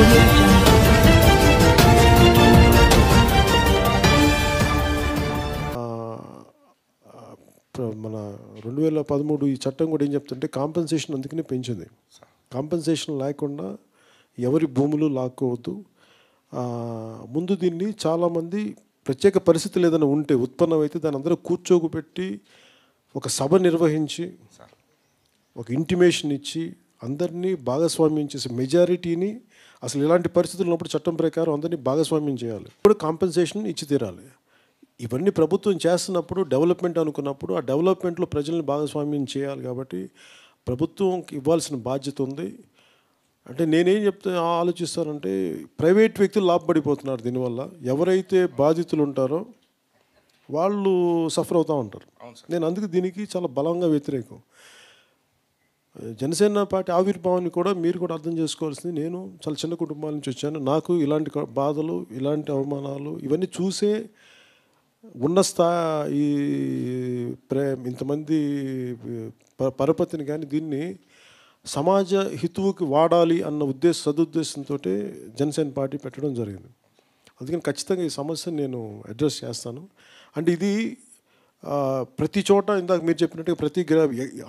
audio jungle. మన 2013 ఈ చట్టం కూడా ఏం చెప్తుంటే కాంపెన్సేషన్ అందుకనే పెంచింది. కాంపెన్సేషన్ లేకుండా ఎవరి భూములు లాక్కోవద్దు. ముందు దీన్ని చాలామంది ప్రత్యేక పరిస్థితులు ఏదైనా ఉంటే ఉత్పన్నమైతే దాని అందరూ కూర్చోపెట్టి ఒక సభ నిర్వహించి ఒక ఇంటిమేషన్ ఇచ్చి అందరినీ భాగస్వామ్యం చేసే మెజారిటీని అసలు ఇలాంటి పరిస్థితులు ఉన్నప్పుడు చట్టం ప్రకారం అందరినీ భాగస్వామ్యం చేయాలి. ఇప్పుడు కాంపెన్సేషన్ ఇచ్చి తీరాలి. ఇవన్నీ ప్రభుత్వం చేస్తున్నప్పుడు డెవలప్మెంట్ అనుకున్నప్పుడు ఆ డెవలప్మెంట్లో ప్రజల్ని భాగస్వామ్యం చేయాలి. కాబట్టి ప్రభుత్వంకి ఇవ్వాల్సిన బాధ్యత ఉంది. అంటే నేనేం ఆలోచిస్తానంటే ప్రైవేట్ వ్యక్తులు లాభపడిపోతున్నారు దీనివల్ల. ఎవరైతే బాధితులు ఉంటారో వాళ్ళు సఫర్ అవుతూ ఉంటారు. నేను అందుకు దీనికి చాలా బలంగా వ్యతిరేకం. జనసేన పార్టీ ఆవిర్భావాన్ని కూడా మీరు కూడా అర్థం చేసుకోవాల్సింది. నేను చాలా చిన్న కుటుంబాల నుంచి వచ్చాను. నాకు ఇలాంటి బాధలు, ఇలాంటి అవమానాలు ఇవన్నీ చూసే ఉన్న ఈ ఇంతమంది పరపతిని కానీ దీన్ని సమాజ హితువుకి వాడాలి అన్న సదుద్దేశంతో జనసేన పార్టీ పెట్టడం జరిగింది. అందుకని ఖచ్చితంగా ఈ సమస్యను నేను అడ్రస్ చేస్తాను. అంటే ఇది ప్రతి చోట ఇందాక మీరు చెప్పినట్టుగా ప్రతి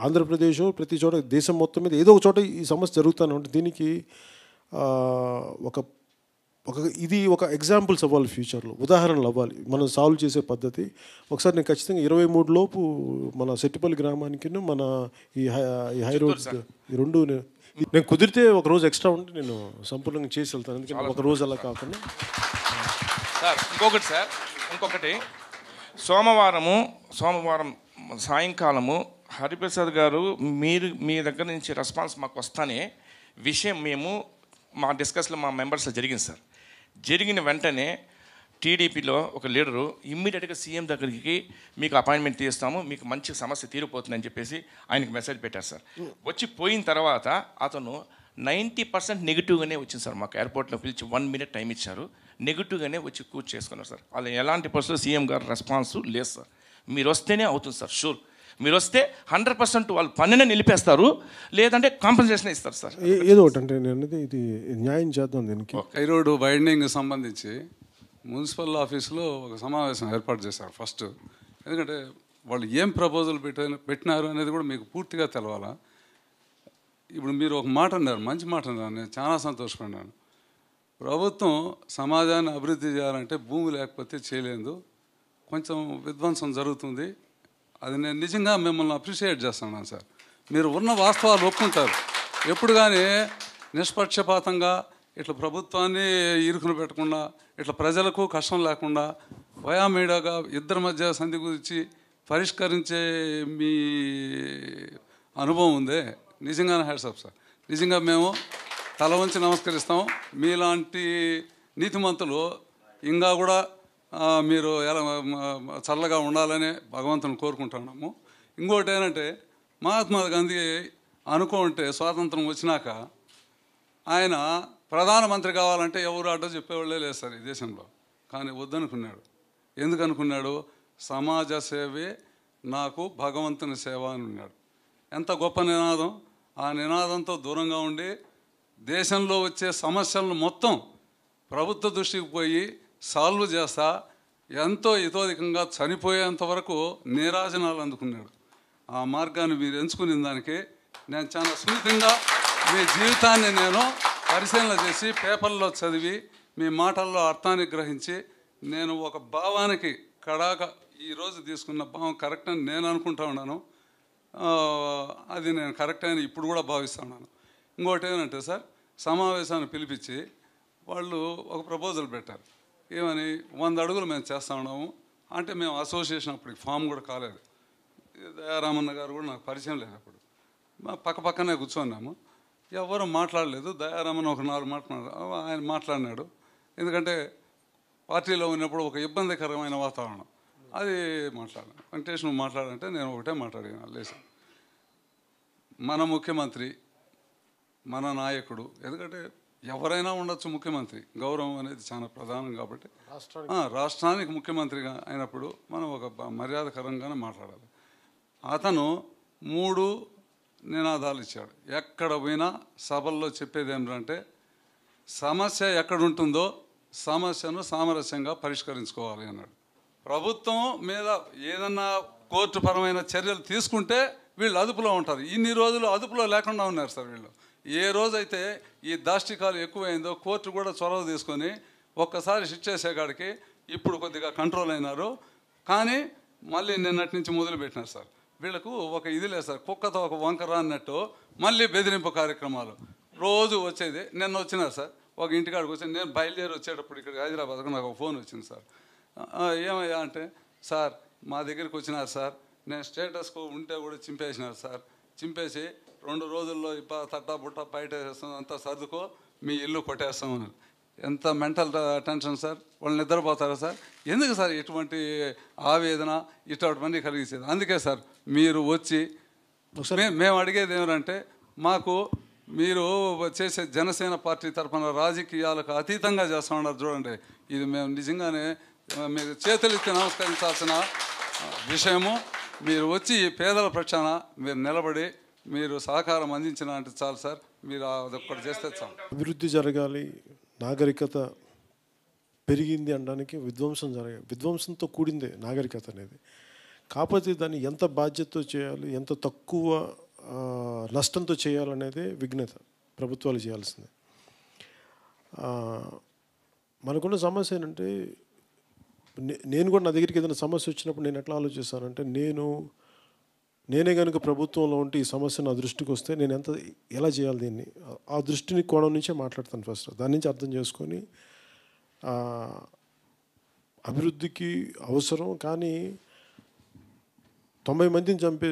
ఆంధ్రప్రదేశ్ ప్రతి చోట దేశం మొత్తం మీద ఏదో ఒక చోట ఈ సమస్య జరుగుతూనే ఉంటుంది. దీనికి ఇది ఒక ఎగ్జాంపుల్స్ అవ్వాలి, ఫ్యూచర్లో ఉదాహరణలు అవ్వాలి మనం సాల్వ్ చేసే పద్ధతి. ఒకసారి నేను ఖచ్చితంగా 23 లోపు మన సెట్టిపల్లి గ్రామానికి మన ఈ హై రోడ్ ఈ రెండు నేను కుదిరితే ఒక రోజు ఎక్స్ట్రా ఉంటే నేను సంపూర్ణంగా చేసి వెళ్తాను. ఎందుకంటే ఒక రోజు అలా కాకుండా సార్ ఇంకొకటి సోమవారం సాయంకాలము హరిప్రసాద్ గారు మీ దగ్గర నుంచి రెస్పాన్స్ మాకు వస్తానే విషయం మా డిస్కస్లో మా మెంబర్స్లో జరిగింది సార్. జరిగిన వెంటనే టీడీపీలో ఒక లీడరు ఇమ్మీడియట్గా సీఎం దగ్గరికి మీకు అపాయింట్మెంట్ తీస్తాము, మీకు మంచి సమస్య తీరిపోతుందని చెప్పేసి ఆయనకి మెసేజ్ పెట్టారు సార్. వచ్చి పోయిన తర్వాత అతను 90% నెగిటివ్గానే వచ్చింది సార్. మాకు ఎయిర్పోర్ట్లో పిలిచి 1 minute టైం ఇచ్చారు. నెగిటివ్గానే వచ్చి చేసుకున్నారు సార్. అది ఎలాంటి పరిస్థితుల్లో సీఎం గారు రెస్పాన్స్ లేదు సార్. మీరు వస్తేనే అవుతుంది సార్, షూర్. మీరు వస్తే 100% వాళ్ళు పనినే నిలిపేస్తారు, లేదంటే కాంపెన్సేషన్ ఇస్తారు సార్. ఏదో ఒకటి అంటే నేను ఇది న్యాయం చేద్దాం. దీనికి హై రోడ్డు వైడనింగ్ సంబంధించి మున్సిపల్ ఆఫీసులో ఒక సమావేశం ఏర్పాటు చేశారు ఫస్ట్. ఎందుకంటే వాళ్ళు ఏం ప్రపోజల్ పెట్టినారు అనేది కూడా మీకు పూర్తిగా తెలవాలా. ఇప్పుడు మీరు ఒక మాట అన్నారు, మంచి మాట అన్నారు, నేను చాలా సంతోషపడ్డాను. ప్రభుత్వం సమాజాన్ని అభివృద్ధి చేయాలంటే భూమి లేకపోతే చేయలేదు, కొంచెం విధ్వంసం జరుగుతుంది. అది నేను నిజంగా మిమ్మల్ని అప్రిషియేట్ చేస్తున్నాను సార్. మీరు ఉన్న వాస్తవాలు ఒప్పుకుంటారు. ఎప్పుడు కానీ నిష్పక్షపాతంగా ఇట్లా ప్రభుత్వాన్ని ఇరుకును పెట్టకుండా, ఇట్లా ప్రజలకు కష్టం లేకుండా వయామీడియాగా ఇద్దరి మధ్య సంధి గురించి పరిష్కరించే మీ అనుభవం ఉందే, నిజంగానే హ్యాట్స్ ఆఫ్ సార్. నిజంగా మేము తల వంచి నమస్కరిస్తాం. మీలాంటి నీతిమంతులు ఇంకా కూడా మీరు ఎలా చల్లగా ఉండాలని భగవంతుని కోరుకుంటున్నాము. ఇంకోటి ఏంటంటే మహాత్మా గాంధీ అనుకుంటే స్వాతంత్రం వచ్చినాక ఆయన ప్రధానమంత్రి కావాలంటే ఎవరు అడ్డ చెప్పేవాళ్ళే లేదు సార్ ఈ దేశంలో. కానీ వద్దనుకున్నాడు. ఎందుకు అనుకున్నాడు? సమాజ సేవే నాకు భగవంతుని సేవ అని ఉన్నాడు. ఎంత గొప్ప నినాదం! ఆ నినాదంతో దూరంగా ఉండి దేశంలో వచ్చే సమస్యలను మొత్తం ప్రభుత్వ దృష్టికి పోయి సాల్వ్ చేస్తా ఎంతో ఇతోధికంగా చనిపోయేంత వరకు నీరాజనాలు అందుకున్నాడు. ఆ మార్గాన్ని మీరు ఎంచుకునే దానికి నేను చాలా సున్నితంగా మీ జీవితాన్ని నేను పరిశీలన చేసి పేపర్లో చదివి మీ మాటల్లో అర్థాన్ని గ్రహించి నేను ఒక భావానికి కడాక ఈరోజు తీసుకున్న భావం కరెక్ట్ అని నేను అనుకుంటా ఉన్నాను. అది నేను కరెక్ట్ అని ఇప్పుడు కూడా భావిస్తూ ఉన్నాను. ఇంకోటి ఏంటంటే సార్, సమావేశాన్ని పిలిపించి వాళ్ళు ఒక ప్రపోజల్ పెట్టారు. ఏమని 100 అడుగులు మేము చేస్తూ ఉన్నాము అంటే, మేము అసోసియేషన్ అప్పటికి ఫామ్ కూడా కాలేదు. దయారామన్న గారు కూడా నాకు పరిచయం లేదు. అప్పుడు పక్కనే కూర్చున్నాము, ఎవరు మాట్లాడలేదు. దయారామన్న ఒక 4 మాట్లాడారు, ఆయన మాట్లాడినాడు. ఎందుకంటే పార్టీలో ఉన్నప్పుడు ఒక ఇబ్బందికరమైన వాతావరణం, అది మాట్లాడాను. వెంకటేష్ నువ్వు మాట్లాడంటే నేను ఒకటే మాట్లాడాను, లేదు మన ముఖ్యమంత్రి మన నాయకుడు, ఎందుకంటే ఎవరైనా ఉండొచ్చు ముఖ్యమంత్రి, గౌరవం అనేది చాలా ప్రధానం కాబట్టి రాష్ట్రానికి ముఖ్యమంత్రిగా అయినప్పుడు మనం ఒక మర్యాదకరంగానే మాట్లాడాలి. అతను 3 నినాదాలు ఇచ్చాడు. ఎక్కడ పోయినా సభల్లో చెప్పేది ఏమిటంటే సమస్య ఎక్కడ ఉంటుందో సమస్యను సామరస్యంగా పరిష్కరించుకోవాలి అన్నాడు. ప్రభుత్వం మీద ఏదన్నా కోర్టు పరమైన చర్యలు తీసుకుంటే వీళ్ళు అదుపులో ఉంటారు. ఇన్ని రోజులు అదుపులో లేకుండా ఉన్నారు సార్ వీళ్ళు. ఏ రోజైతే ఈ దాష్టికాలు ఎక్కువైందో కోర్టు కూడా చొరవ తీసుకొని ఒక్కసారి షిట్ చేసేకాడికి ఇప్పుడు కొద్దిగా కంట్రోల్ అయినారు. కానీ మళ్ళీ నిన్నటి నుంచి మొదలుపెట్టినారు సార్. వీళ్ళకు ఒక ఇది లేదు సార్, కుక్కతో ఒక వంకర అన్నట్టు మళ్ళీ బెదిరింపు కార్యక్రమాలు రోజు వచ్చేది. నిన్న వచ్చినారు సార్, ఒక ఇంటికాడికి వచ్చి నేను బయలుదేరి వచ్చేటప్పుడు ఇక్కడ హైదరాబాద్కు నాకు ఒక ఫోన్ వచ్చింది సార్. ఏమయ్యా అంటే, సార్ మా దగ్గరికి వచ్చినారు సార్, నేను స్టేటస్కు ఉంటే కూడా చింపేసినారు సార్, చింపేసి 2 రోజుల్లో తట్టా బుట్ట బయట వేస్తాం అంతా సర్దుకో మీ ఇల్లు కొట్టేస్తామని. ఎంత మెంటల్ టెన్షన్ సార్, వాళ్ళు నిద్రపోతారా సార్? ఎందుకు సార్ ఇటువంటి ఆవేదన ఇటువంటివన్నీ కలిగించేది? అందుకే సార్ మీరు వచ్చి మేము అడిగేది ఏమంటే, మాకు మీరు చేసే జనసేన పార్టీ తరఫున రాజకీయాలకు అతీతంగా చేస్తూ ఉన్నారు చూడండి, ఇది మేము నిజంగానే మీరు చేతులెత్తి నమస్కరించాల్సిన విషయము. మీరు వచ్చి ఈ పేదల పక్షాన మీరు నిలబడి మీరు సహకారం అందించిన అంటే చాలు సార్. మీరు అదొక్కటి చేస్తే చాలు. అభివృద్ధి జరగాలి, నాగరికత పెరిగింది అనడానికి విధ్వంసంతో కూడిందే నాగరికత అనేది. కాకపోతే దాన్ని ఎంత బాధ్యతతో చేయాలి, ఎంత తక్కువ నష్టంతో చేయాలనేదే విఘ్నత ప్రభుత్వాలు చేయాల్సిందే. మనకున్న సమస్య ఏంటంటే, నేను కూడా నా దగ్గరికి ఏదైనా సమస్య వచ్చినప్పుడు నేను ఎట్లా ఆలోచిస్తానంటే, నేనే కనుక ప్రభుత్వంలో ఉంటే ఈ సమస్య నా దృష్టికి వస్తే నేను ఎలా చేయాలి దీన్ని, ఆ దృష్టిని కోణం నుంచే మాట్లాడతాను ఫస్ట్. దాని నుంచి అర్థం చేసుకొని అభివృద్ధికి అవసరం, కానీ 90 మందిని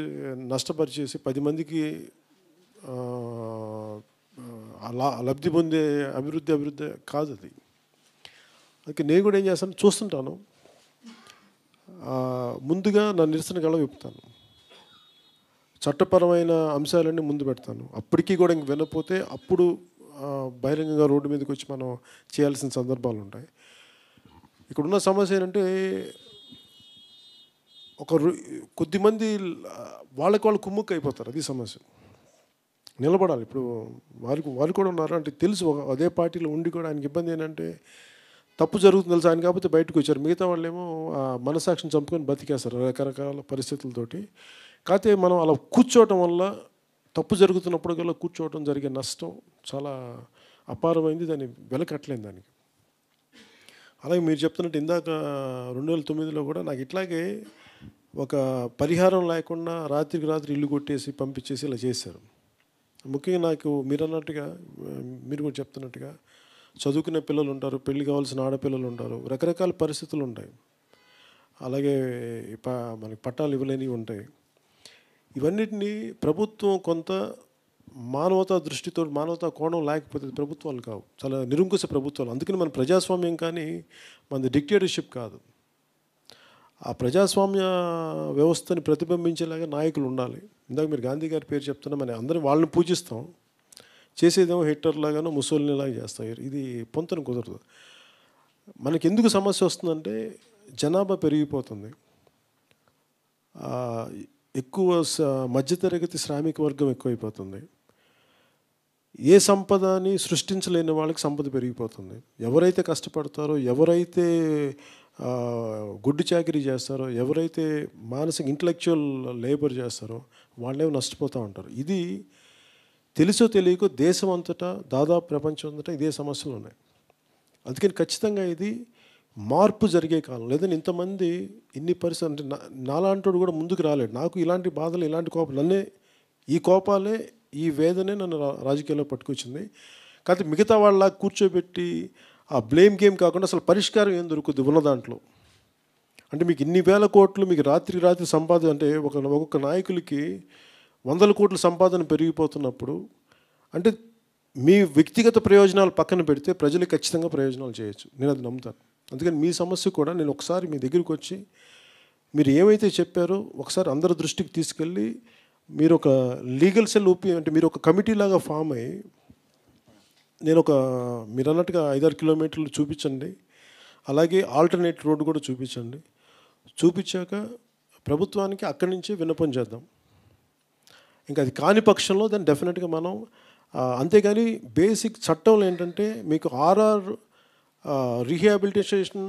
నష్టపరిచేసి 10 మందికి లబ్ధి పొందే అభివృద్ధి కాదు అది. అందుకే నేను కూడా ఏం చేస్తాను, చూస్తుంటాను, ముందుగా నా నిరసన గళం విప్పుతాను, చట్టపరమైన అంశాలన్నీ ముందు పెడతాను. అప్పటికీ కూడా ఇంక వినకపోతే అప్పుడు బహిరంగంగా రోడ్డు మీదకి వచ్చి మనం చేయాల్సిన సందర్భాలు ఉంటాయి. ఇక్కడున్న సమస్య ఏంటంటే, కొద్దిమంది వాళ్ళకి వాళ్ళు కుమ్ముక్కు అయిపోతారు, అది సమస్య. నిలబడాలి. ఇప్పుడు వాళ్ళు కూడా ఉన్నారు అంటే తెలుసు, అదే పార్టీలో ఉండి కూడా ఆయనకి ఇబ్బంది ఏంటంటే, తప్పు జరుగుతుంది తెలుసు ఆయన, కాబట్టి బయటకు వచ్చారు. మిగతా వాళ్ళేమో మనసాక్షిని చంపుకొని బతికేస్తారు రకరకాల పరిస్థితులతోటి. కాకపోతే మనం అలా కూర్చోవటం వల్ల, తప్పు జరుగుతున్నప్పుడు కల్లా కూర్చోవటం జరిగే నష్టం చాలా అపారమైంది, దాన్ని వెలకట్టలేను దానికి. అలాగే మీరు చెప్తున్నట్టు ఇందాక 2009లో కూడా నాకు ఇట్లాగే ఒక పరిహారం లేకుండా రాత్రికి రాత్రి ఇల్లు కొట్టేసి పంపించేసి ఇలా చేశారు. ముఖ్యంగా నాకు మీరు అన్నట్టుగా, మీరు కూడా చెప్తున్నట్టుగా చదువుకునే పిల్లలు ఉంటారు, పెళ్లి కావాల్సిన ఆడపిల్లలు ఉంటారు, రకరకాల పరిస్థితులు ఉంటాయి. అలాగే మనకి పట్టాలు ఇవ్వలేనివి ఉంటాయి. ఇవన్నిటినీ ప్రభుత్వం కొంత మానవతా దృష్టితో, మానవతా కోణం లేకపోతే ప్రభుత్వాలు కావు, చాలా నిరంకుశ ప్రభుత్వాలు. అందుకని మన ప్రజాస్వామ్యం కానీ మనది డిక్టేటర్షిప్ కాదు. ఆ ప్రజాస్వామ్య వ్యవస్థని ప్రతిబింబించేలాగా నాయకులు ఉండాలి. ఇందాక మీరు గాంధీ గారి పేరు చెప్తున్నా, మనం అందరం వాళ్ళని పూజిస్తాం, చేసేదేమో హిట్లర్ లాగానో ముసోలిని లాగా చేస్తాం. ఇది పొంతన కుదరదు. మనకి ఎందుకు సమస్య వస్తుందంటే, జనాభా పెరిగిపోతుంది, ఎక్కువ మధ్యతరగతి శ్రామిక వర్గం ఎక్కువైపోతుంది. ఏ సంపదని సృష్టించలేని వాళ్ళకి సంపద పెరిగిపోతుంది. ఎవరైతే కష్టపడతారో, ఎవరైతే గుడ్డు చాకిరీ చేస్తారో, ఎవరైతే మానసిక ఇంటలెక్చువల్ లేబర్ చేస్తారో వాళ్ళే నష్టపోతూ ఉంటారు. ఇది తెలుసో తెలియకో దేశం అంతటా, దాదాపు ప్రపంచం అంతటా ఇదే సమస్యలు ఉన్నాయి. అందుకని ఖచ్చితంగా ఇది మార్పు జరిగే కాలం. లేదని ఇంతమంది ఇన్ని పరిస్థితులు అంటే నాలాంటి కూడా ముందుకు రాలేడు. నాకు ఇలాంటి బాధలు, ఇలాంటి కోపాలు, ఈ కోపాలే, ఈ వేదనే నన్ను రాజకీయాల్లో పట్టుకొచ్చింది. కాకపోతే మిగతా వాళ్ళ కూర్చోబెట్టి ఆ బ్లేమ్ గేమ్ కాకుండా అసలు పరిష్కారం ఏం దొరుకుతుంది ఉన్న దాంట్లో. అంటే మీకు ఇన్ని వేల కోట్లు మీకు రాత్రి సంపాదన అంటే ఒక్కొక్క నాయకులకి 100 కోట్ల సంపాదన పెరిగిపోతున్నప్పుడు, అంటే మీ వ్యక్తిగత ప్రయోజనాలు పక్కన పెడితే ప్రజలకు ఖచ్చితంగా ప్రయోజనాలు చేయొచ్చు, నేను అది నమ్ముతాను. అందుకని మీ సమస్య కూడా నేను ఒకసారి మీ దగ్గరికి వచ్చి మీరు ఏమైతే చెప్పారో ఒకసారి అందరి దృష్టికి తీసుకెళ్ళి, మీరు ఒక లీగల్ సెల్ అంటే మీరు ఒక కమిటీ లాగా ఫామ్ అయ్యి, మీరు అన్నట్టుగా 5-6 కిలోమీటర్లు చూపించండి, అలాగే ఆల్టర్నేట్ రోడ్డు కూడా చూపించండి. చూపించాక ప్రభుత్వానికి అక్కడి నుంచి విన్నపం చేద్దాం. ఇంకా అది కాని పక్షంలో దాన్ని డెఫినెట్గా మనం అంతేగాని బేసిక్ చట్టంలో ఏంటంటే మీకు ఆర్ఆర్ రీహాబిలిటేషన్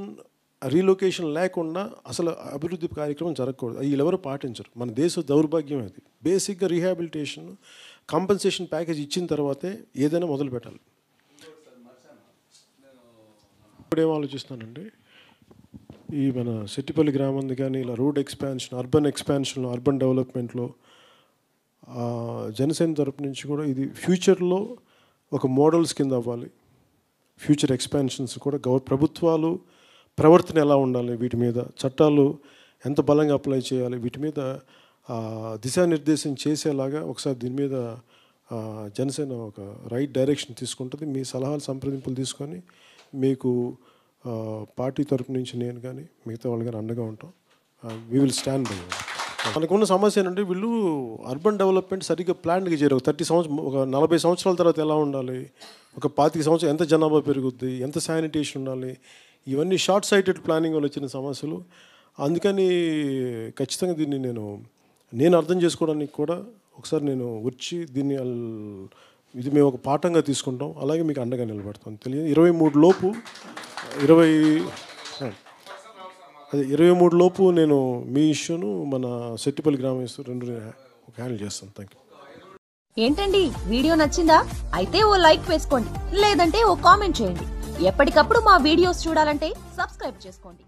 రీలొకేషన్ లేకుండా అసలు అభివృద్ధి కార్యక్రమం జరగకూడదు. వీళ్ళు ఎవరు పాటించరు. మన దేశ దౌర్భాగ్యం అది. బేసిక్గా రీహాబిలిటేషన్ కాంపెన్సేషన్ ప్యాకేజ్ ఇచ్చిన తర్వాతే ఏదైనా మొదలు పెట్టాలి. ఇప్పుడేం ఆలోచిస్తానండి, ఈ మన సెట్టిపల్లి గ్రామం కానీ ఇలా రోడ్ ఎక్స్పాన్షన్, అర్బన్ ఎక్స్పాన్షన్లో, అర్బన్ డెవలప్మెంట్లో జనసేన తరపు నుంచి కూడా ఇది ఫ్యూచర్లో ఒక మోడల్స్ కింద అవ్వాలి. ఫ్యూచర్ ఎక్స్పాన్షన్స్ కూడా ప్రభుత్వాలు ప్రవర్తన ఎలా ఉండాలి, వీటి మీద చట్టాలు ఎంత బలంగా అప్లై చేయాలి, వీటి మీద దిశానిర్దేశం చేసేలాగా ఒకసారి దీని మీద జనసేన ఒక రైట్ డైరెక్షన్ తీసుకుంటుంది. మీ సలహాలు సంప్రదింపులు తీసుకొని మీకు పార్టీ తరపు నుంచి నేను కానీ మిగతా వాళ్ళు కానీ అండగా ఉంటాం. We will stand by. మనకున్న సమస్య ఏంటంటే వీళ్ళు అర్బన్ డెవలప్మెంట్ సరిగ్గా ప్లాన్గా చేయరు. 30 సంవత్సరం, ఒక 40 సంవత్సరాల తర్వాత ఎలా ఉండాలి, ఒక 25 సంవత్సరం ఎంత జనాభా పెరుగుద్ది, ఎంత శానిటేషన్ ఉండాలి, ఇవన్నీ షార్ట్ సైటెడ్ ప్లానింగ్ వల్ల వచ్చిన సమస్యలు. అందుకని ఖచ్చితంగా దీన్ని నేను అర్థం చేసుకోవడానికి కూడా ఒకసారి నేను వచ్చి దీన్ని ఇది మేము ఒక పాఠంగా తీసుకుంటాం. అలాగే మీకు అండగా నిలబడతాం. తెలియదు 23 లోపు 23 లోపు నేను మీ ఇష్యూను మన సెట్టిపల్లి గ్రామేశ్వర 2 హ్యాండిల్ చేస్తాను. Thank you. ఏంటండి వీడియో నచ్చిందా? అయితే ఓ లైక్ వేసుకోండి, లేదంటే ఓ కామెంట్ చేయండి. ఎప్పటికప్పుడు మా వీడియోస్ చూడాలంటే సబ్స్క్రైబ్ చేసుకోండి.